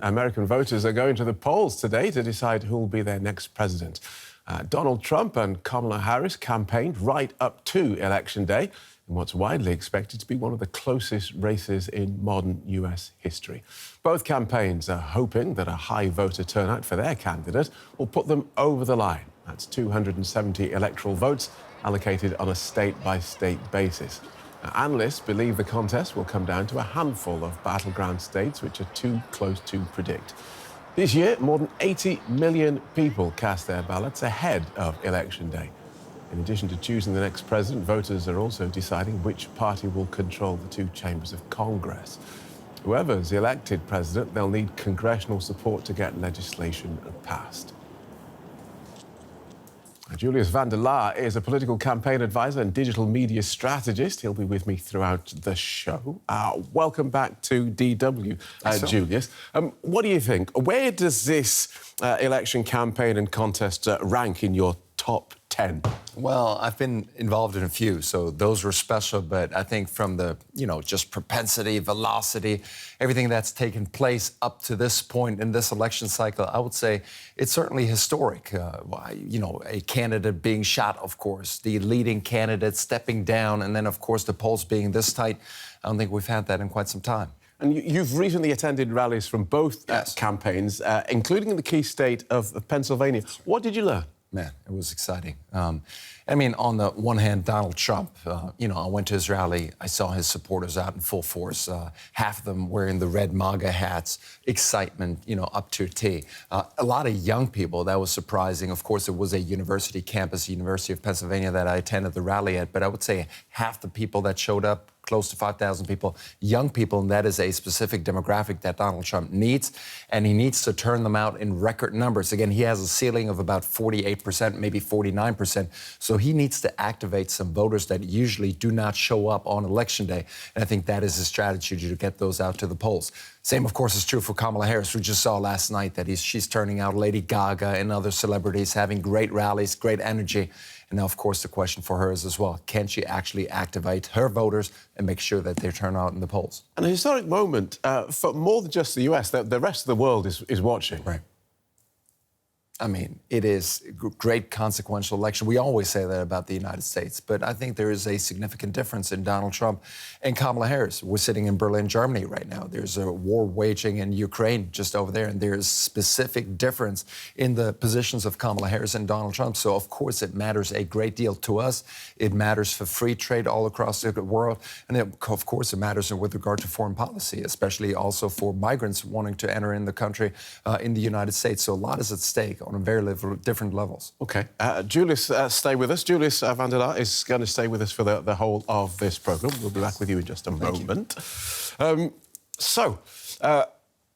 American voters are going to the polls today to decide who will be their next president. Donald Trump and Kamala Harris campaigned right up to Election Day in what's widely expected to be one of the closest races in modern US history. Both campaigns are hoping that a high voter turnout for their candidate will put them over the line. That's 270 electoral votes allocated on a state-by-state basis. Analysts believe the contest will come down to a handful of battleground states which are too close to predict. This year, more than 80 million people cast their ballots ahead of Election Day. In addition to choosing the next president, voters are also deciding which party will control the two chambers of Congress. Whoever's elected president, they'll need congressional support to get legislation passed. Julius van der Laar is a political campaign advisor and digital media strategist. He'll be with me throughout the show. Welcome back to DW, Julius. What do you think? Where does this election campaign and contest rank in your top 10? Well, I've been involved in a few, so those were special. But I think from the, just propensity, velocity, everything that's taken place up to this point in this election cycle, I would say it's certainly historic. A candidate being shot, of course, the leading candidate stepping down, and then, of course, the polls being this tight. I don't think we've had that in quite some time. And you've recently attended rallies from both campaigns, including in the key state of Pennsylvania. What did you learn? Man, it was exciting. On the one hand, Donald Trump, I went to his rally. I saw his supporters out in full force, half of them wearing the red MAGA hats, excitement, up to a T. A lot of young people, that was surprising. Of course, it was a university campus, University of Pennsylvania, that I attended the rally at, but I would say half the people that showed up, close to 5,000 people, young people, and that is a specific demographic that Donald Trump needs, and he needs to turn them out in record numbers. Again, he has a ceiling of about 48%, maybe 49%, so he needs to activate some voters that usually do not show up on Election Day, and I think that is his strategy to get those out to the polls. Same, of course, is true for Kamala Harris. We just saw last night that she's turning out Lady Gaga and other celebrities, having great rallies, great energy. And now, of course, the question for her is as well, can she actually activate her voters and make sure that they turn out in the polls? An historic moment for more than just the US, the rest of the world is watching. Right. It is a great consequential election. We always say that about the United States, but I think there is a significant difference in Donald Trump and Kamala Harris. We're sitting in Berlin, Germany right now. There's a war waging in Ukraine just over there, and there's specific difference in the positions of Kamala Harris and Donald Trump. So, of course, it matters a great deal to us. It matters for free trade all across the world. And, of course, it matters with regard to foreign policy, especially also for migrants wanting to enter in the country in the United States. So a lot is at stake on a very different levels. OK. Julius, stay with us. Julius van der Laar is going to stay with us for the whole of this programme. We'll be back with you in just a moment.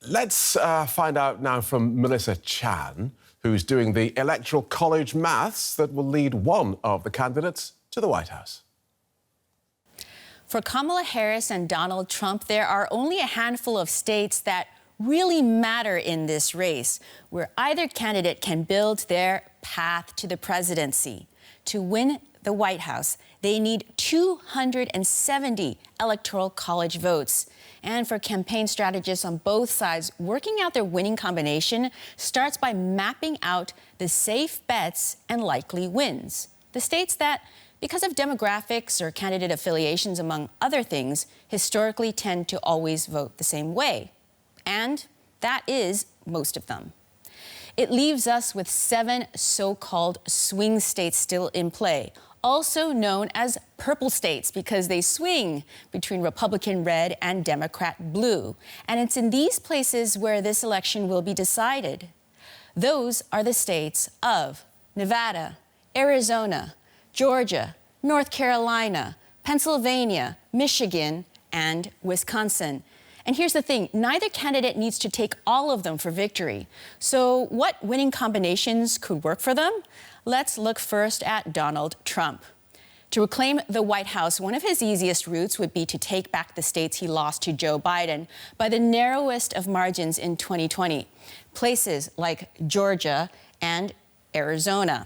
Let's find out now from Melissa Chan, who's doing the electoral college maths that will lead one of the candidates to the White House. For Kamala Harris and Donald Trump, there are only a handful of states that really matter in this race, where either candidate can build their path to the presidency. To win the White House, they need 270 electoral college votes. And for campaign strategists on both sides, working out their winning combination starts by mapping out the safe bets and likely wins. The states that, because of demographics or candidate affiliations, among other things, historically tend to always vote the same way. And that is most of them. It leaves us with 7 so-called swing states still in play, also known as purple states because they swing between Republican red and Democrat blue. And it's in these places where this election will be decided. Those are the states of Nevada, Arizona, Georgia, North Carolina, Pennsylvania, Michigan, and Wisconsin. And here's the thing, neither candidate needs to take all of them for victory. So what winning combinations could work for them? Let's look first at Donald Trump. To reclaim the White House, one of his easiest routes would be to take back the states he lost to Joe Biden by the narrowest of margins in 2020, places like Georgia and Arizona.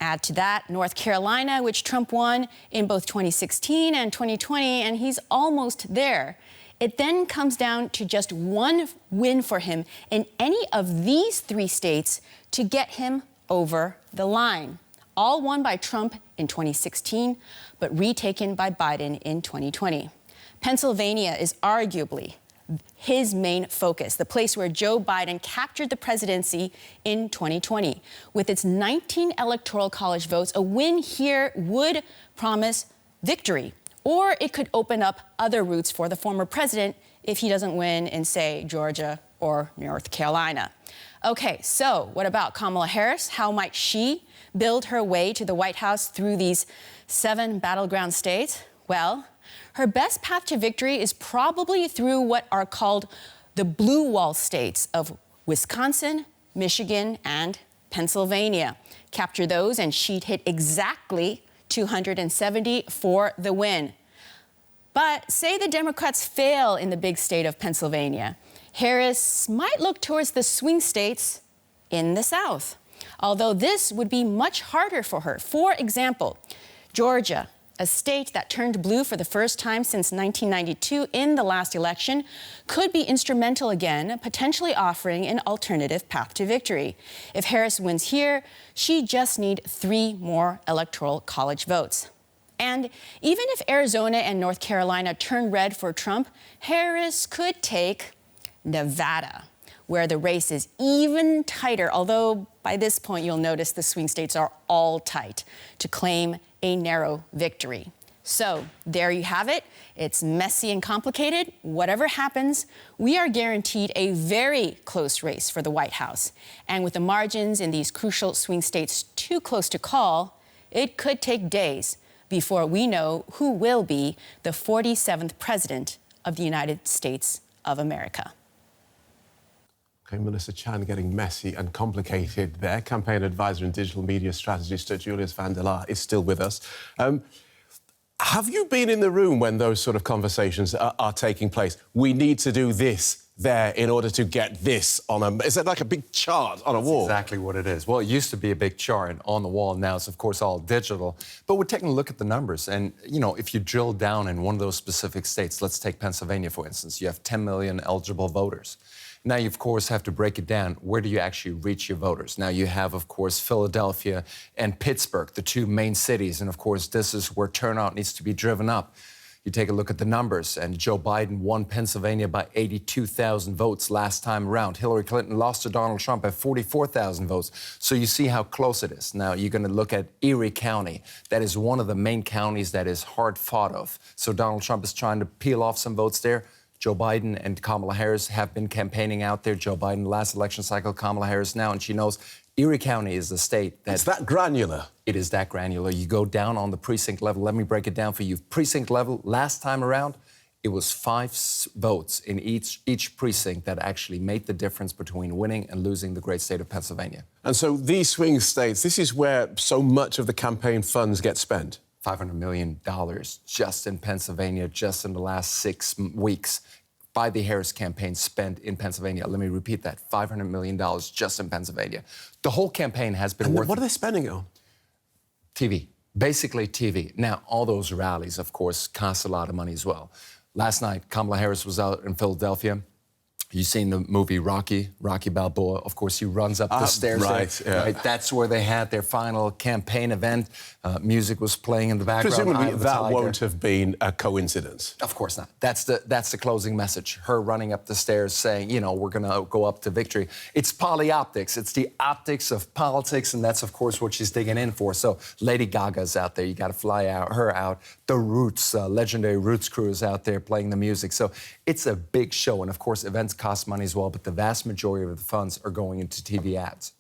Add to that North Carolina, which Trump won in both 2016 and 2020, and he's almost there. It then comes down to just one win for him in any of these 3 states to get him over the line. All won by Trump in 2016, but retaken by Biden in 2020. Pennsylvania is arguably his main focus, the place where Joe Biden captured the presidency in 2020. With its 19 electoral college votes, a win here would promise victory, or it could open up other routes for the former president if he doesn't win in, say, Georgia or North Carolina. Okay, so what about Kamala Harris? How might she build her way to the White House through these 7 battleground states? Well, her best path to victory is probably through what are called the blue wall states of Wisconsin, Michigan, and Pennsylvania. Capture those and she'd hit exactly 270 for the win. But say the Democrats fail in the big state of Pennsylvania. Harris might look towards the swing states in the South, although this would be much harder for her. For example, Georgia, a state that turned blue for the first time since 1992 in the last election, could be instrumental again, potentially offering an alternative path to victory. If Harris wins here, she just needs 3 more electoral college votes. And even if Arizona and North Carolina turn red for Trump, Harris could take Nevada, where the race is even tighter, although by this point you'll notice the swing states are all tight, to claim a narrow victory. So there you have it. It's messy and complicated. Whatever happens, we are guaranteed a very close race for the White House. And with the margins in these crucial swing states too close to call, it could take days before we know who will be the 47th president of the United States of America. Okay, Melissa Chan getting messy and complicated there. Campaign advisor and digital media strategist Julius van der Laar is still with us. Have you been in the room when those sort of conversations are taking place? We need to do this there in order to get this on a... Is it like a big chart on a wall? That's exactly what it is. Well, it used to be a big chart on the wall. Now it's, of course, all digital. But we're taking a look at the numbers. And, you know, if you drill down in one of those specific states, let's take Pennsylvania, for instance, you have 10 million eligible voters. Now, you, of course, have to break it down. Where do you actually reach your voters? Now, you have, of course, Philadelphia and Pittsburgh, the 2 main cities. And, of course, this is where turnout needs to be driven up. You take a look at the numbers, and Joe Biden won Pennsylvania by 82,000 votes last time around. Hillary Clinton lost to Donald Trump by 44,000 votes. So you see how close it is. Now, you're going to look at Erie County. That is one of the main counties that is hard fought of. So Donald Trump is trying to peel off some votes there. Joe Biden and Kamala Harris have been campaigning out there. Joe Biden last election cycle, Kamala Harris now, and she knows Erie County is the state that... It's that granular. It is that granular. You go down on the precinct level. Let me break it down for you. Precinct level, last time around, it was 5 votes in each precinct that actually made the difference between winning and losing the great state of Pennsylvania. And so these swing states, this is where so much of the campaign funds get spent. $500 million just in Pennsylvania, just in the last 6 weeks by the Harris campaign spent in Pennsylvania. Let me repeat that, $500 million just in Pennsylvania. The whole campaign has been worth... What are they spending it on? TV, basically TV. Now, all those rallies, of course, cost a lot of money as well. Last night, Kamala Harris was out in Philadelphia. You've seen the movie Rocky Balboa. Of course, he runs up the stairs. Right, there, yeah. Right, that's where they had their final campaign event. Music was playing in the background. Presumably, that won't have been a coincidence. Of course not. That's the closing message. Her running up the stairs saying, you know, we're going to go up to victory. It's polyoptics. It's the optics of politics, and that's, of course, what she's digging in for. So Lady Gaga's out there. You got to fly her out. The Roots, legendary Roots crew is out there playing the music. So it's a big show, and, of course, events cost money as well, but the vast majority of the funds are going into TV ads.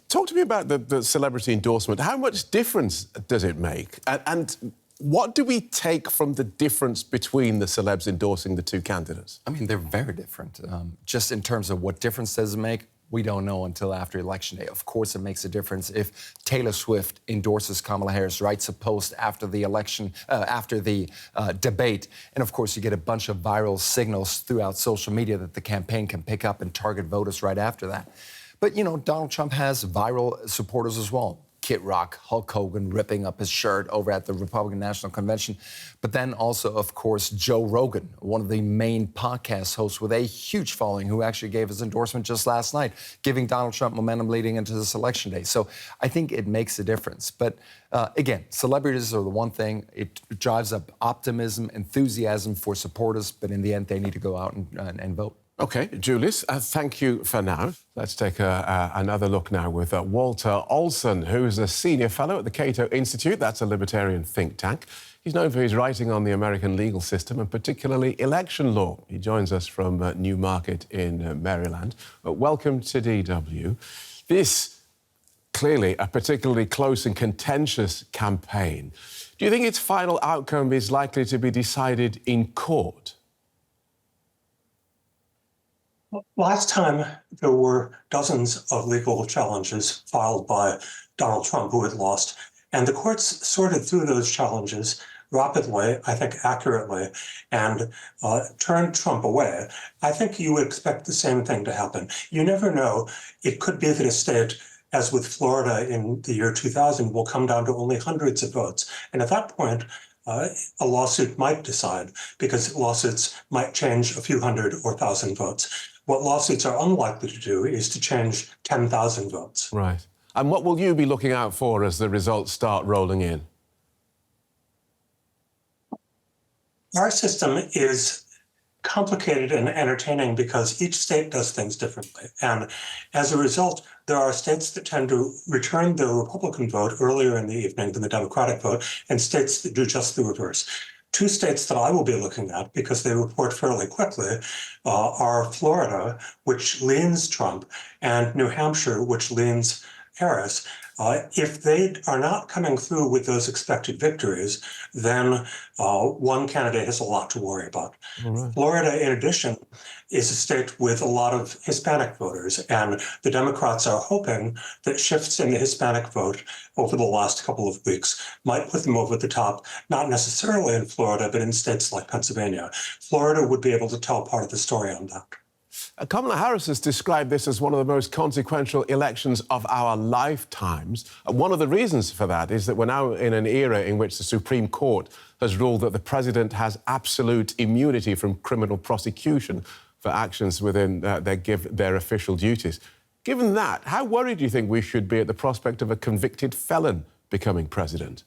Talk to me about the celebrity endorsement. How much difference does it make? And what do we take from the difference between the celebs endorsing the 2 candidates? I mean, they're very different. Just in terms of what difference does it make, we don't know until after Election Day. Of course, it makes a difference if Taylor Swift endorses Kamala Harris, writes a post after the election, after the debate. And, of course, you get a bunch of viral signals throughout social media that the campaign can pick up and target voters right after that. But, you know, Donald Trump has viral supporters as well. Kid Rock, Hulk Hogan ripping up his shirt over at the Republican National Convention. But then also, of course, Joe Rogan, one of the main podcast hosts with a huge following, who actually gave his endorsement just last night, giving Donald Trump momentum leading into this election day. So I think it makes a difference. But again, celebrities are the one thing. It drives up optimism, enthusiasm for supporters, but in the end, they need to go out and vote. OK, Julius, thank you for now. Let's take another look now with Walter Olson, who's a senior fellow at the Cato Institute. That's a libertarian think tank. He's known for his writing on the American legal system and particularly election law. He joins us from Newmarket in Maryland. Welcome to DW. This, clearly, a particularly close and contentious campaign. Do you think its final outcome is likely to be decided in court? Last time, there were dozens of legal challenges filed by Donald Trump, who had lost, and the courts sorted through those challenges rapidly, I think accurately, and turned Trump away. I think you would expect the same thing to happen. You never know. It could be that a state, as with Florida in the year 2000, will come down to only hundreds of votes. And at that point, a lawsuit might decide, because lawsuits might change a few hundred or thousand votes. What lawsuits are unlikely to do is to change 10,000 votes. Right. And what will you be looking out for as the results start rolling in? Our system is complicated and entertaining because each state does things differently. And as a result, there are states that tend to return the Republican vote earlier in the evening than the Democratic vote, and states that do just the reverse. Two states that I will be looking at, because they report fairly quickly, are Florida, which leans Trump, and New Hampshire, which leans Harris. If they are not coming through with those expected victories, then one candidate has a lot to worry about. Right. Florida, in addition, is a state with a lot of Hispanic voters, and the Democrats are hoping that shifts in the Hispanic vote over the last couple of weeks might put them over the top, not necessarily in Florida, but in states like Pennsylvania. Florida would be able to tell part of the story on that. Kamala Harris has described this as one of the most consequential elections of our lifetimes. One of the reasons for that is that we're now in an era in which the Supreme Court has ruled that the president has absolute immunity from criminal prosecution for actions within their official duties. Given that, how worried do you think we should be at the prospect of a convicted felon becoming president?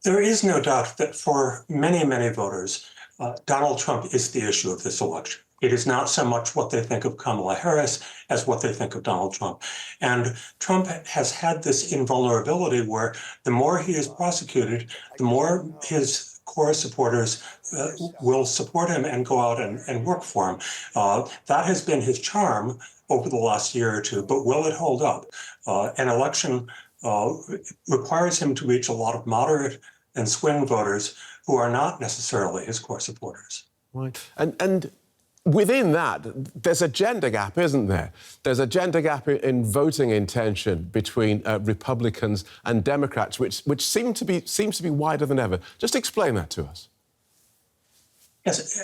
There is no doubt that for many, many voters, Donald Trump is the issue of this election. It is not so much what they think of Kamala Harris as what they think of Donald Trump. And Trump has had this invulnerability where the more he is prosecuted, the more his core supporters will support him and go out and work for him. That has been his charm over the last year or two, but will it hold up? An election requires him to reach a lot of moderate and swing voters who are not necessarily his core supporters. Right. And within that, there's a gender gap, isn't there? There's a gender gap in voting intention between Republicans and Democrats, which seems to be wider than ever. Just explain that to us. Yes.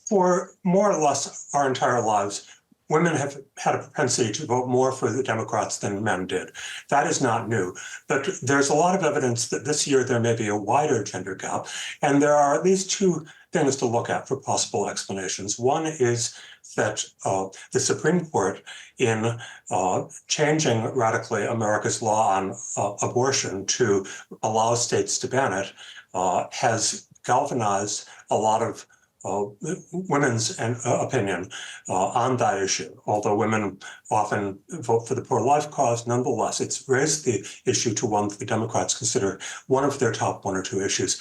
For more or less our entire lives, women have had a propensity to vote more for the Democrats than men did. That is not new. But there's a lot of evidence that this year there may be a wider gender gap. And there are at least two things to look at for possible explanations. One is that the Supreme Court, in changing radically America's law on abortion to allow states to ban it, has galvanized a lot of women's opinion on that issue. Although women often vote for the pro-life cause, nonetheless, it's raised the issue to one that the Democrats consider one of their top one or two issues.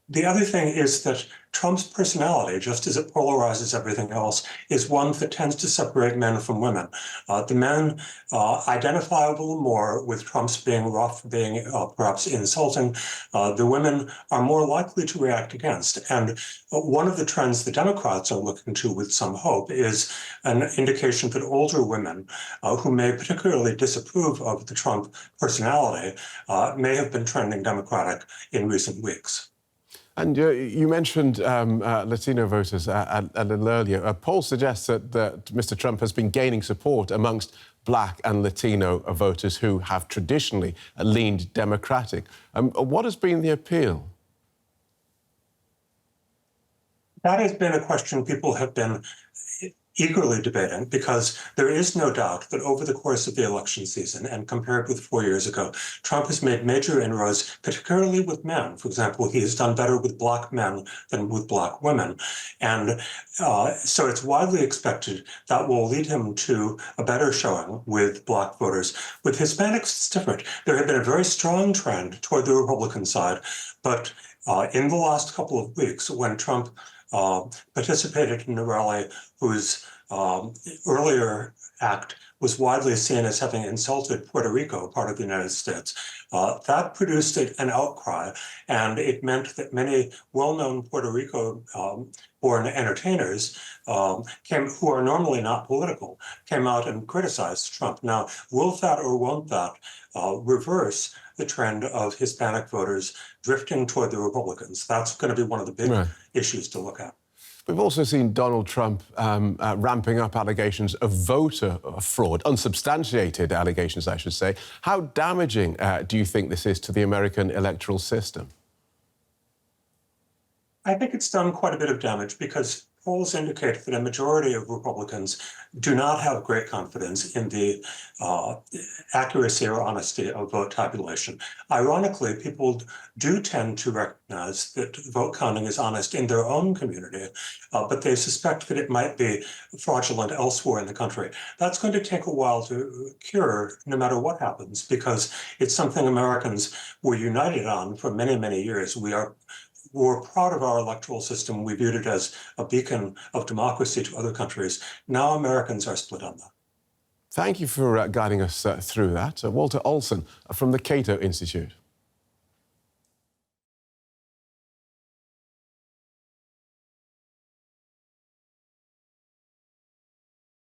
The other thing is that Trump's personality, just as it polarizes everything else, is one that tends to separate men from women. The men identify a little more with Trump's being rough, being perhaps insulting. The women are more likely to react against. And one of the trends the Democrats are looking to with some hope is an indication that older women who may particularly disapprove of the Trump personality may have been trending Democratic in recent weeks. And you mentioned Latino voters a little earlier. A poll suggests that Mr. Trump has been gaining support amongst Black and Latino voters who have traditionally leaned Democratic. What has been the appeal? That has been a question people have been eagerly debating, because there is no doubt that over the course of the election season, and compared with 4 years ago, Trump has made major inroads, particularly with men. For example, he has done better with Black men than with Black women. And so it's widely expected that will lead him to a better showing with Black voters. With Hispanics, it's different. There had been a very strong trend toward the Republican side, but in the last couple of weeks, when Trump participated in a rally whose earlier act was widely seen as having insulted Puerto Rico, part of the United States. That produced an outcry, and it meant that many well-known Puerto Rico-born entertainers who are normally not political, came out and criticized Trump. Now, will that or won't that reverse the trend of Hispanic voters drifting toward the Republicans? That's going to be one of the big issues to look at. We've also seen Donald Trump ramping up allegations of voter fraud, unsubstantiated allegations, I should say. How damaging do you think this is to the American electoral system? I think it's done quite a bit of damage, because polls indicate that a majority of Republicans do not have great confidence in the accuracy or honesty of vote tabulation. Ironically, people do tend to recognize that vote counting is honest in their own community, but they suspect that it might be fraudulent elsewhere in the country. That's going to take a while to cure, no matter what happens, because it's something Americans were united on for many, many years. We're proud of our electoral system. We viewed it as a beacon of democracy to other countries. Now Americans are split on that. Thank you for guiding us through that. Walter Olson from the Cato Institute.